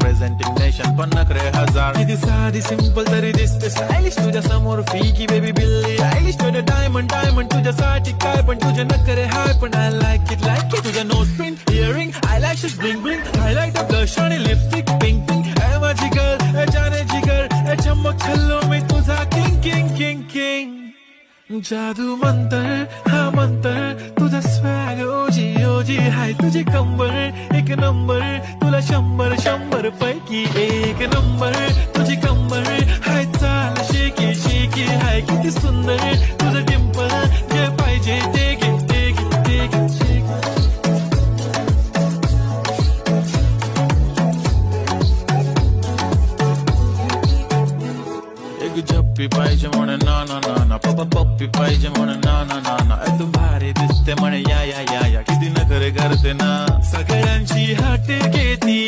Representing nation पण नखरे हजार. किती साधी सिंपल तरी दिसते स्टायलिश तुझ्या समोर फिकी बेबी बिल्ली आयलिश. तुझे डायमंड डायमंड तुझ्यासाठी काय पण तुझे नखरे हाय पण आय लाईक इट तुझ्या nose pin earring eyelashes blink blink highlight blush आणि लिपस्टिक पिंक पिंक. ए माझी गर्ल ए जाने जिगर ए चमक छल्लो मी तुझा किंग किंग किंग किंग. जादू मंतर हा मंतर तुझा स्वॅग ओजी ओजी हाय तुझी कंबर एक नंबर तुला 100 पैकी एक नंबर. तुझी कंबर हाय चाल शेकी शेकी हाय किती सुंदर तुझं डिंपल जे पाहिजे ते घे ते घे ते घे शेकी. एक झप्पी पाहिजे म्हणे ना ना ना ना पप्पी पाहिजे म्हणे ना ना ना ना. तू भारी दिसते म्हणे या या या या किती नखरे करते ना सगळ्यांची हाट घेती.